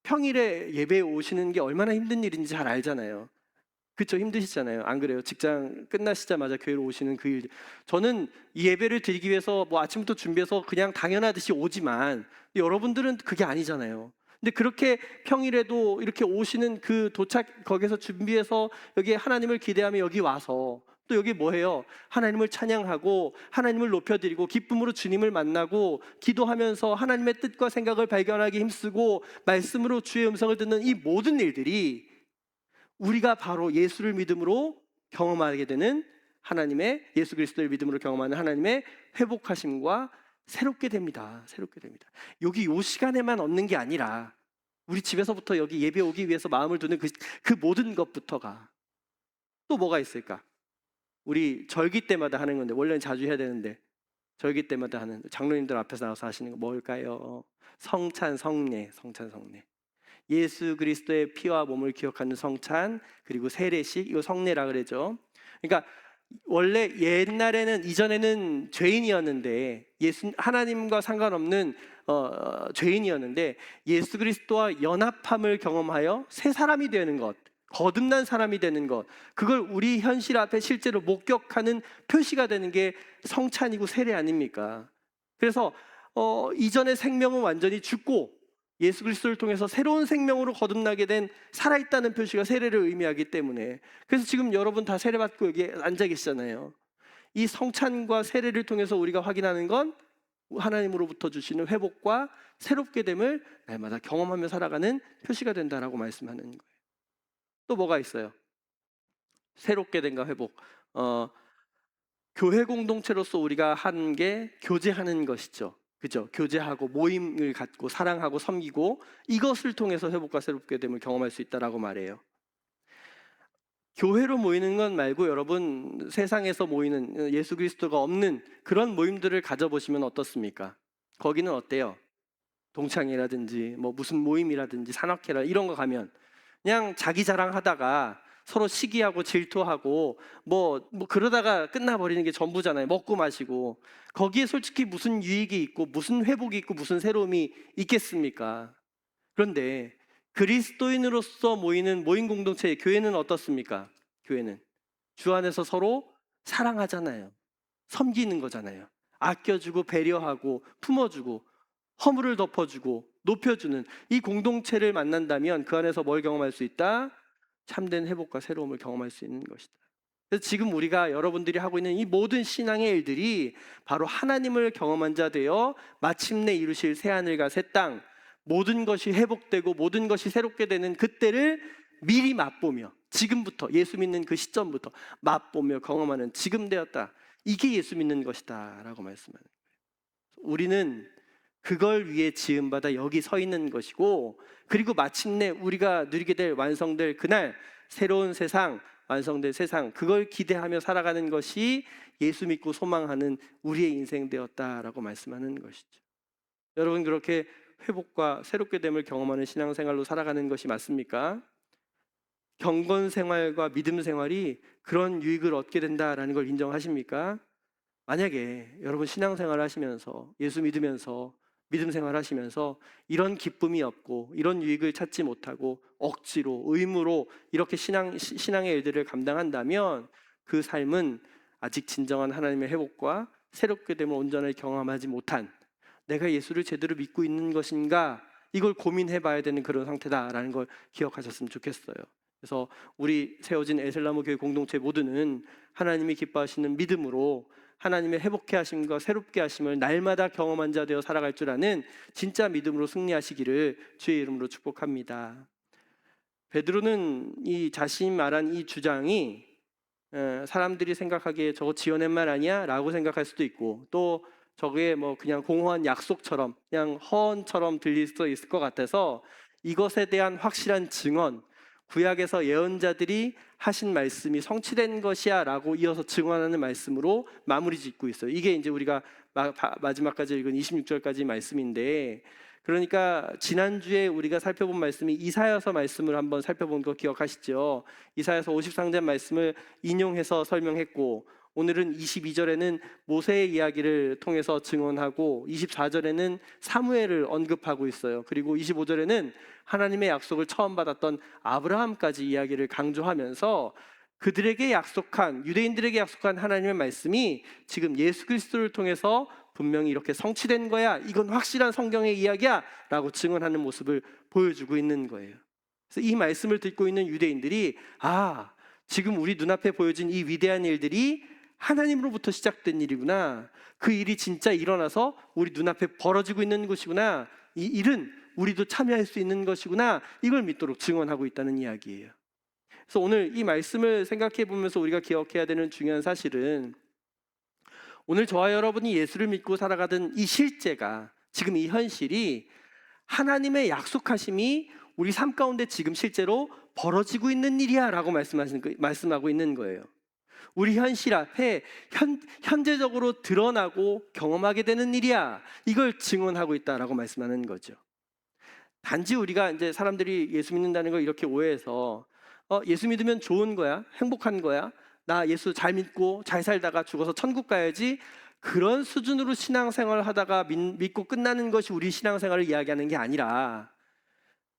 평일에 예배에 오시는 게 얼마나 힘든 일인지 잘 알잖아요. 그렇죠? 힘드시잖아요. 안 그래요? 직장 끝나시자마자 교회로 오시는 그 일. 저는 이 예배를 드리기 위해서 뭐 아침부터 준비해서 그냥 당연하듯이 오지만 여러분들은 그게 아니잖아요. 근데 그렇게 평일에도 이렇게 오시는 그 도착 거기서 준비해서 여기 하나님을 기대하며 여기 와서 또 여기 뭐 해요? 하나님을 찬양하고 하나님을 높여드리고 기쁨으로 주님을 만나고 기도하면서 하나님의 뜻과 생각을 발견하기 힘쓰고 말씀으로 주의 음성을 듣는 이 모든 일들이 우리가 바로 예수를 믿음으로 경험하게 되는 하나님의 예수 그리스도를 믿음으로 경험하는 하나님의 회복하심과 새롭게 됩니다. 새롭게 됩니다. 여기 요 시간에만 얻는 게 아니라 우리 집에서부터 여기 예배 오기 위해서 마음을 두는 그 모든 것부터가 또 뭐가 있을까? 우리 절기 때마다 하는 건데 원래는 자주 해야 되는데 절기 때마다 하는 장로님들 앞에서 나와서 하시는 거 뭘까요? 성찬 성례, 성찬 성례. 예수 그리스도의 피와 몸을 기억하는 성찬 그리고 세례식 이거 성례라 그러죠. 그러니까 원래 옛날에는 이전에는 죄인이었는데 하나님과 상관없는 죄인이었는데 예수 그리스도와 연합함을 경험하여 새 사람이 되는 것, 거듭난 사람이 되는 것, 그걸 우리 현실 앞에 실제로 목격하는 표시가 되는 게 성찬이고 세례 아닙니까? 그래서 이전의 생명은 완전히 죽고 예수 그리스도를 통해서 새로운 생명으로 거듭나게 된 살아있다는 표시가 세례를 의미하기 때문에 그래서 지금 여러분 다 세례받고 여기 앉아 계시잖아요. 이 성찬과 세례를 통해서 우리가 확인하는 건 하나님으로부터 주시는 회복과 새롭게 됨을 날마다 경험하며 살아가는 표시가 된다라고 말씀하는 거예요. 또 뭐가 있어요? 새롭게 됨과 회복. 교회 공동체로서 우리가 하는 게 교제하는 것이죠. 그죠? 교제하고 모임을 갖고 사랑하고 섬기고 이것을 통해서 회복과 새롭게 됨을 경험할 수 있다라고 말해요. 교회로 모이는 건 말고 여러분 세상에서 모이는 예수 그리스도가 없는 그런 모임들을 가져보시면 어떻습니까? 거기는 어때요? 동창회라든지 뭐 무슨 모임이라든지 산악회라 이런 거 가면 그냥 자기 자랑하다가 서로 시기하고 질투하고 뭐 그러다가 끝나버리는 게 전부잖아요. 먹고 마시고 거기에 솔직히 무슨 유익이 있고 무슨 회복이 있고 무슨 새로움이 있겠습니까? 그런데 그리스도인으로서 모이는 모임 공동체 교회는 어떻습니까? 교회는 주 안에서 서로 사랑하잖아요. 섬기는 거잖아요. 아껴주고 배려하고 품어주고 허물을 덮어주고 높여주는 이 공동체를 만난다면 그 안에서 뭘 경험할 수 있다? 참된 회복과 새로움을 경험할 수 있는 것이다. 그래서 지금 우리가 여러분들이 하고 있는 이 모든 신앙의 일들이 바로 하나님을 경험한 자 되어 마침내 이루실 새하늘과 새 땅 모든 것이 회복되고 모든 것이 새롭게 되는 그때를 미리 맛보며 지금부터 예수 믿는 그 시점부터 맛보며 경험하는 지금 되었다. 이게 예수 믿는 것이다 라고 말씀하는 거예요. 우리는 그걸 위해 지음받아 여기 서 있는 것이고 그리고 마침내 우리가 누리게 될 완성될 그날 새로운 세상 완성될 세상 그걸 기대하며 살아가는 것이 예수 믿고 소망하는 우리의 인생 되었다라고 말씀하는 것이죠. 여러분 그렇게 회복과 새롭게 됨을 경험하는 신앙생활로 살아가는 것이 맞습니까? 경건 생활과 믿음 생활이 그런 유익을 얻게 된다라는 걸 인정하십니까? 만약에 여러분 신앙생활 하시면서 예수 믿으면서 믿음 생활 하시면서 이런 기쁨이 없고 이런 유익을 찾지 못하고 억지로 의무로 이렇게 신앙의 일들을 감당한다면 그 삶은 아직 진정한 하나님의 회복과 새롭게 됨을 온전히 경험하지 못한 내가 예수를 제대로 믿고 있는 것인가 이걸 고민해 봐야 되는 그런 상태다라는 걸 기억하셨으면 좋겠어요. 그래서 우리 세워진 에셀나무 교회 공동체 모두는 하나님이 기뻐하시는 믿음으로 하나님의 회복케 하심과 새롭게 하심을 날마다 경험한 자 되어 살아갈 줄 아는 진짜 믿음으로 승리하시기를 주의 이름으로 축복합니다. 베드로는 이 자신이 말한 이 주장이 사람들이 생각하기에 저거 지어낸 말 아니야? 라고 생각할 수도 있고 또 저게 뭐 그냥 공허한 약속처럼 그냥 허언처럼 들릴 수도 있을 것 같아서 이것에 대한 확실한 증언 구약에서 예언자들이 하신 말씀이 성취된 것이야 라고 이어서 증언하는 말씀으로 마무리 짓고 있어요. 이게 이제 우리가 마지막까지 읽은 26절까지 말씀인데 그러니까 지난주에 우리가 살펴본 말씀이 이사야서 말씀을 한번 살펴본 거 기억하시죠? 이사야서 53장 말씀을 인용해서 설명했고, 오늘은 22절에는 모세의 이야기를 통해서 증언하고 24절에는 사무엘을 언급하고 있어요. 그리고 25절에는 하나님의 약속을 처음 받았던 아브라함까지 이야기를 강조하면서 그들에게 약속한, 유대인들에게 약속한 하나님의 말씀이 지금 예수 그리스도를 통해서 분명히 이렇게 성취된 거야, 이건 확실한 성경의 이야기야 라고 증언하는 모습을 보여주고 있는 거예요. 그래서 이 말씀을 듣고 있는 유대인들이, 아, 지금 우리 눈앞에 보여진 이 위대한 일들이 하나님으로부터 시작된 일이구나, 그 일이 진짜 일어나서 우리 눈앞에 벌어지고 있는 것이구나, 이 일은 우리도 참여할 수 있는 것이구나, 이걸 믿도록 증언하고 있다는 이야기예요. 그래서 오늘 이 말씀을 생각해 보면서 우리가 기억해야 되는 중요한 사실은, 오늘 저와 여러분이 예수를 믿고 살아가던 이 실제가, 지금 이 현실이 하나님의 약속하심이 우리 삶 가운데 지금 실제로 벌어지고 있는 일이야 라고 말씀하고 있는 거예요. 우리 현실 앞에 현재적으로 드러나고 경험하게 되는 일이야, 이걸 증언하고 있다라고 말씀하는 거죠. 단지 우리가 이제 사람들이 예수 믿는다는 걸 이렇게 오해해서 예수 믿으면 좋은 거야, 행복한 거야, 나 예수 잘 믿고 잘 살다가 죽어서 천국 가야지, 그런 수준으로 신앙생활을 하다가 믿고 끝나는 것이 우리 신앙생활을 이야기하는 게 아니라,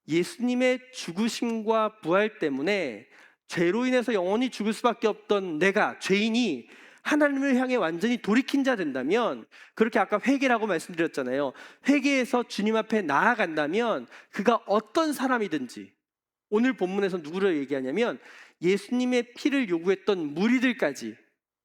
예수님의 죽으심과 부활 때문에 죄로 인해서 영원히 죽을 수밖에 없던 내가, 죄인이 하나님을 향해 완전히 돌이킨 자 된다면, 그렇게 아까 회개라고 말씀드렸잖아요. 회개해서 주님 앞에 나아간다면 그가 어떤 사람이든지, 오늘 본문에서 누구를 얘기하냐면 예수님의 피를 요구했던 무리들까지,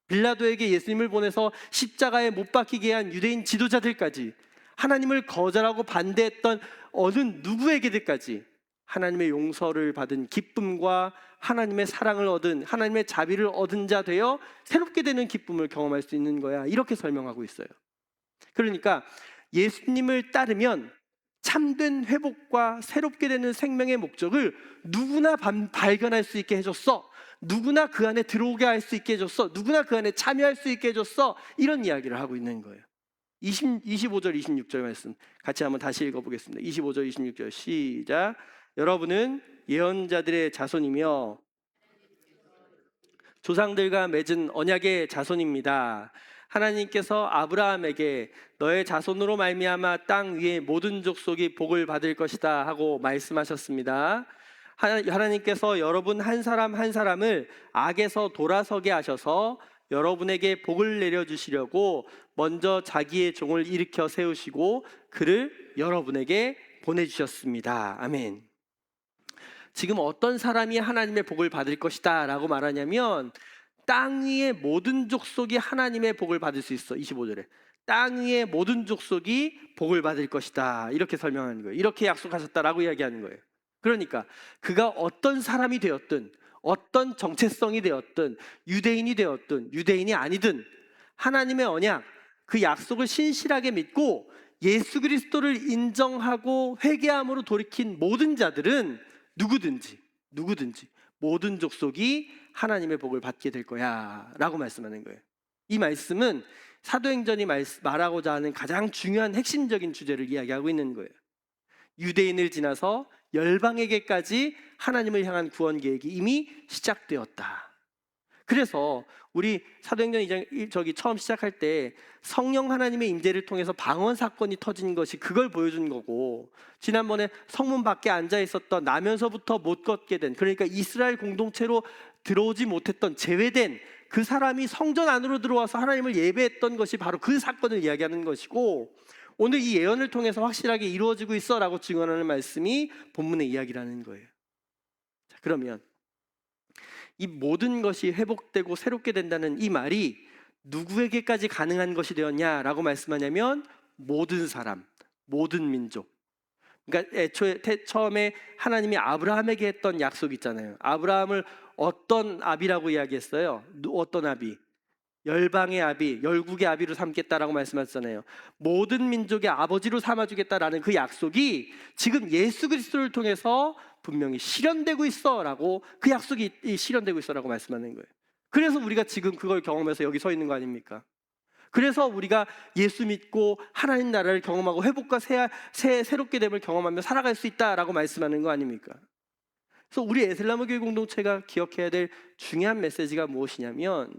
빌라도에게 예수님을 보내서 십자가에 못 박히게 한 유대인 지도자들까지, 하나님을 거절하고 반대했던 어느 누구에게들까지 하나님의 용서를 받은 기쁨과 하나님의 사랑을 얻은, 하나님의 자비를 얻은 자 되어 새롭게 되는 기쁨을 경험할 수 있는 거야, 이렇게 설명하고 있어요. 그러니까 예수님을 따르면 참된 회복과 새롭게 되는 생명의 목적을 누구나 발견할 수 있게 해줬어, 누구나 그 안에 들어오게 할 수 있게 해줬어, 누구나 그 안에 참여할 수 있게 해줬어, 이런 이야기를 하고 있는 거예요. 25절 26절 말씀 같이 한번 다시 읽어보겠습니다. 25절 26절 시작. 여러분은 예언자들의 자손이며 조상들과 맺은 언약의 자손입니다. 하나님께서 아브라함에게 너의 자손으로 말미암아 땅 위의 모든 족속이 복을 받을 것이다 하고 말씀하셨습니다. 하나님께서 여러분 한 사람 한 사람을 악에서 돌아서게 하셔서 여러분에게 복을 내려주시려고 먼저 자기의 종을 일으켜 세우시고 그를 여러분에게 보내주셨습니다. 아멘. 지금 어떤 사람이 하나님의 복을 받을 것이다 라고 말하냐면, 땅 위의 모든 족속이 하나님의 복을 받을 수 있어. 25절에 땅 위의 모든 족속이 복을 받을 것이다, 이렇게 설명하는 거예요. 이렇게 약속하셨다라고 이야기하는 거예요. 그러니까 그가 어떤 사람이 되었든, 어떤 정체성이 되었든, 유대인이 되었든 유대인이 아니든, 하나님의 언약, 그 약속을 신실하게 믿고 예수 그리스도를 인정하고 회개함으로 돌이킨 모든 자들은 누구든지 모든 족속이 하나님의 복을 받게 될 거야 라고 말씀하는 거예요. 이 말씀은 사도행전이 말하고자 하는 가장 중요한 핵심적인 주제를 이야기하고 있는 거예요. 유대인을 지나서 열방에게까지 하나님을 향한 구원 계획이 이미 시작되었다. 그래서 우리 사도행전 2장 처음 시작할 때 성령 하나님의 임재를 통해서 방언 사건이 터진 것이 그걸 보여준 거고, 지난번에 성문 밖에 앉아 있었던, 나면서부터 못 걷게 된, 그러니까 이스라엘 공동체로 들어오지 못했던, 제외된 그 사람이 성전 안으로 들어와서 하나님을 예배했던 것이 바로 그 사건을 이야기하는 것이고, 오늘 이 예언을 통해서 확실하게 이루어지고 있어 라고 증언하는 말씀이 본문의 이야기라는 거예요. 자, 그러면 이 모든 것이 회복되고 새롭게 된다는 이 말이 누구에게까지 가능한 것이 되었냐라고 말씀하냐면, 모든 사람, 모든 민족. 그러니까 처음에 하나님이 아브라함에게 했던 약속 있잖아요. 아브라함을 어떤 아비라고 이야기했어요? 어떤 아비? 열방의 아비, 열국의 아비로 삼겠다라고 말씀하셨잖아요. 모든 민족의 아버지로 삼아주겠다라는 그 약속이 지금 예수 그리스도를 통해서 분명히 실현되고 있어라고, 그 약속이 실현되고 있어라고 말씀하는 거예요. 그래서 우리가 지금 그걸 경험해서 여기 서 있는 거 아닙니까? 그래서 우리가 예수 믿고 하나님 나라를 경험하고 회복과 새롭게 됨을 경험하며 살아갈 수 있다라고 말씀하는 거 아닙니까? 그래서 우리 에슬라무 교회 공동체가 기억해야 될 중요한 메시지가 무엇이냐면,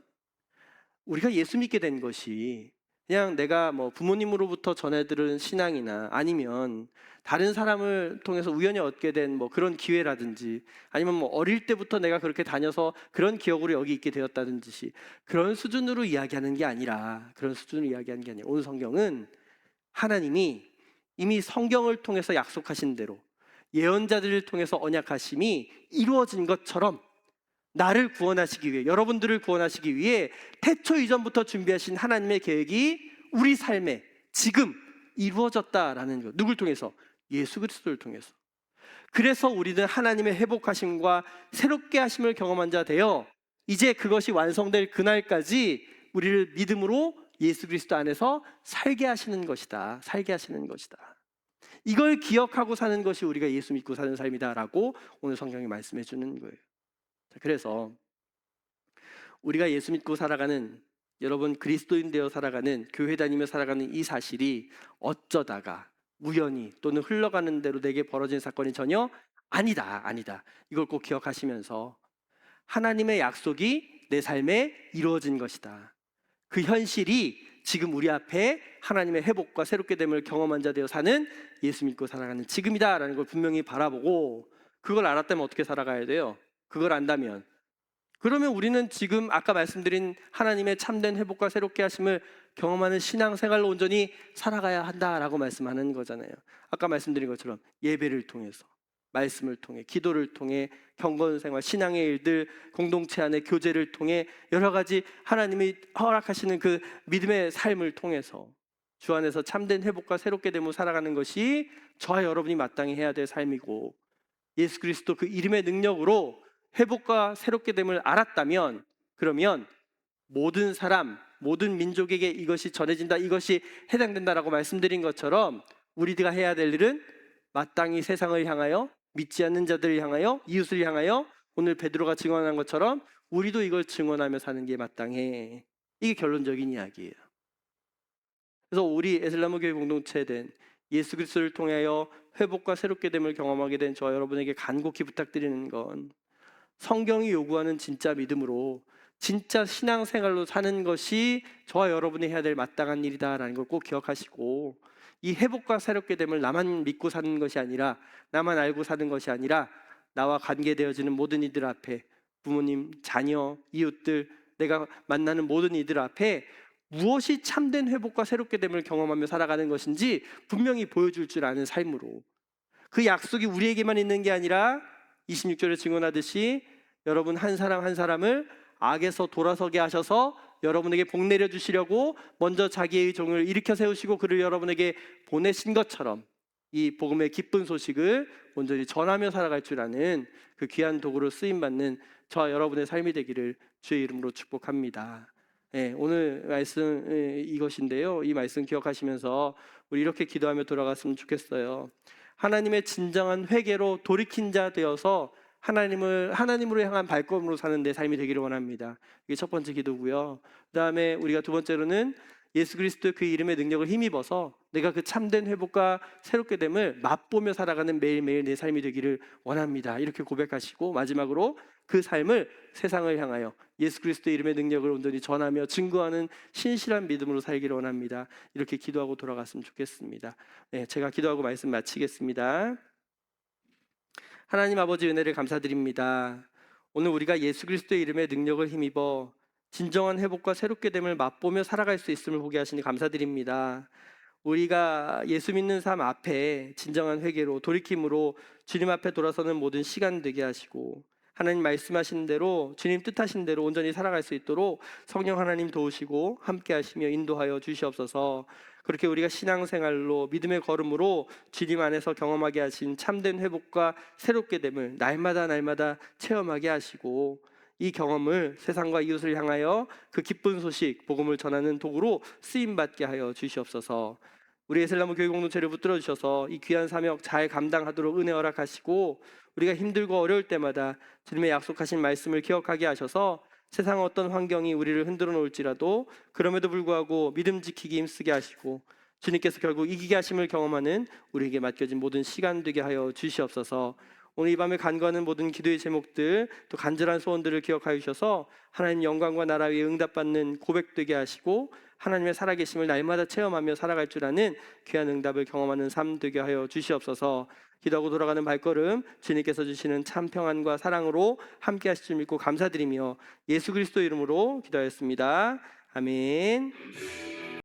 우리가 예수 믿게 된 것이 그냥 내가 뭐 부모님으로부터 전해들은 신앙이나 아니면 다른 사람을 통해서 우연히 얻게 된 뭐 그런 기회라든지, 아니면 뭐 어릴 때부터 내가 그렇게 다녀서 그런 기억으로 여기 있게 되었다든지, 그런 수준으로 이야기하는 게 아니라, 오늘 성경은 하나님이 이미 성경을 통해서 약속하신 대로 예언자들을 통해서 언약하심이 이루어진 것처럼 나를 구원하시기 위해, 여러분들을 구원하시기 위해 태초 이전부터 준비하신 하나님의 계획이 우리 삶에 지금 이루어졌다라는 것. 누굴 통해서? 예수 그리스도를 통해서. 그래서 우리는 하나님의 회복하심과 새롭게 하심을 경험한 자 되어 이제 그것이 완성될 그날까지 우리를 믿음으로 예수 그리스도 안에서 살게 하시는 것이다. 이걸 기억하고 사는 것이 우리가 예수 믿고 사는 삶이다라고 오늘 성경이 말씀해 주는 거예요. 그래서 우리가 예수 믿고 살아가는, 여러분 그리스도인 되어 살아가는, 교회 다니며 살아가는 이 사실이 어쩌다가 우연히 또는 흘러가는 대로 내게 벌어진 사건이 전혀 아니다. 이걸 꼭 기억하시면서 하나님의 약속이 내 삶에 이루어진 것이다. 그 현실이 지금 우리 앞에 하나님의 회복과 새롭게 됨을 경험한 자 되어 사는, 예수 믿고 살아가는 지금이다라는 걸 분명히 바라보고, 그걸 알았다면 어떻게 살아가야 돼요? 그걸 안다면, 그러면 우리는 지금 아까 말씀드린 하나님의 참된 회복과 새롭게 하심을 경험하는 신앙생활로 온전히 살아가야 한다라고 말씀하는 거잖아요. 아까 말씀드린 것처럼 예배를 통해서, 말씀을 통해, 기도를 통해, 경건생활, 신앙의 일들, 공동체 안의 교제를 통해, 여러 가지 하나님이 허락하시는 그 믿음의 삶을 통해서 주 안에서 참된 회복과 새롭게 됨으로 살아가는 것이 저와 여러분이 마땅히 해야 될 삶이고, 예수 그리스도 그 이름의 능력으로 회복과 새롭게 됨을 알았다면, 그러면 모든 사람, 모든 민족에게 이것이 전해진다, 이것이 해당된다라고 말씀드린 것처럼 우리가 해야 될 일은 마땅히 세상을 향하여, 믿지 않는 자들을 향하여, 이웃을 향하여, 오늘 베드로가 증언한 것처럼 우리도 이걸 증언하며 사는 게 마땅해. 이게 결론적인 이야기예요. 그래서 우리 에슬라무 교회 공동체에 된 예수 그리스도를 통하여 회복과 새롭게 됨을 경험하게 된 저와 여러분에게 간곡히 부탁드리는 건, 성경이 요구하는 진짜 믿음으로 진짜 신앙생활로 사는 것이 저와 여러분이 해야 될 마땅한 일이다라는 걸 꼭 기억하시고, 이 회복과 새롭게 됨을 나만 믿고 사는 것이 아니라, 나만 알고 사는 것이 아니라, 나와 관계되어지는 모든 이들 앞에, 부모님, 자녀, 이웃들, 내가 만나는 모든 이들 앞에 무엇이 참된 회복과 새롭게 됨을 경험하며 살아가는 것인지 분명히 보여줄 줄 아는 삶으로, 그 약속이 우리에게만 있는 게 아니라 26절에 증언하듯이 여러분 한 사람 한 사람을 악에서 돌아서게 하셔서 여러분에게 복 내려주시려고 먼저 자기의 종을 일으켜 세우시고 그를 여러분에게 보내신 것처럼, 이 복음의 기쁜 소식을 온전히 전하며 살아갈 줄 아는 그 귀한 도구로 쓰임받는 저와 여러분의 삶이 되기를 주의 이름으로 축복합니다. 오늘 말씀 이것인데요, 이 말씀 기억하시면서 우리 이렇게 기도하며 돌아갔으면 좋겠어요. 하나님의 진정한 회개로 돌이킨 자 되어서 하나님으로 향한 발걸음으로 사는 내 삶이 되기를 원합니다. 이게 첫 번째 기도고요. 그 다음에 우리가 두 번째로는 예수 그리스도의 그 이름의 능력을 힘입어서 내가 그 참된 회복과 새롭게 됨을 맛보며 살아가는 매일매일 내 삶이 되기를 원합니다. 이렇게 고백하시고, 마지막으로 그 삶을 세상을 향하여 예수 그리스도의 이름의 능력을 온전히 전하며 증거하는 신실한 믿음으로 살기를 원합니다. 이렇게 기도하고 돌아갔으면 좋겠습니다. 제가 기도하고 말씀 마치겠습니다. 하나님 아버지, 은혜를 감사드립니다. 오늘 우리가 예수 그리스도의 이름의 능력을 힘입어 진정한 회복과 새롭게 됨을 맛보며 살아갈 수 있음을 보게 하시니 감사드립니다. 우리가 예수 믿는 삶 앞에 진정한 회개로, 돌이킴으로 주님 앞에 돌아서는 모든 시간 되게 하시고, 하나님 말씀하신 대로, 주님 뜻하신 대로 온전히 살아갈 수 있도록 성령 하나님 도우시고 함께 하시며 인도하여 주시옵소서. 그렇게 우리가 신앙생활로, 믿음의 걸음으로 주님 안에서 경험하게 하신 참된 회복과 새롭게 됨을 날마다 체험하게 하시고, 이 경험을 세상과 이웃을 향하여 그 기쁜 소식, 복음을 전하는 도구로 쓰임받게 하여 주시옵소서. 우리 에슬라무 교회 공동체를 붙들어 주셔서 이 귀한 사역 잘 감당하도록 은혜 허락하시고, 우리가 힘들고 어려울 때마다 주님의 약속하신 말씀을 기억하게 하셔서 세상 어떤 환경이 우리를 흔들어 놓을지라도 그럼에도 불구하고 믿음 지키기 힘쓰게 하시고 주님께서 결국 이기게 하심을 경험하는 우리에게 맡겨진 모든 시간 되게 하여 주시옵소서. 오늘 이 밤에 간구하는 모든 기도의 제목들 또 간절한 소원들을 기억하여 주셔서 하나님 영광과 나라 위에 응답받는 고백되게 하시고 하나님의 살아계심을 날마다 체험하며 살아갈 줄 아는 귀한 응답을 경험하는 삶 되게 하여 주시옵소서. 기도하고 돌아가는 발걸음 주님께서 주시는 참 평안과 사랑으로 함께 하실 줄 믿고 감사드리며 예수 그리스도 이름으로 기도하였습니다. 아멘.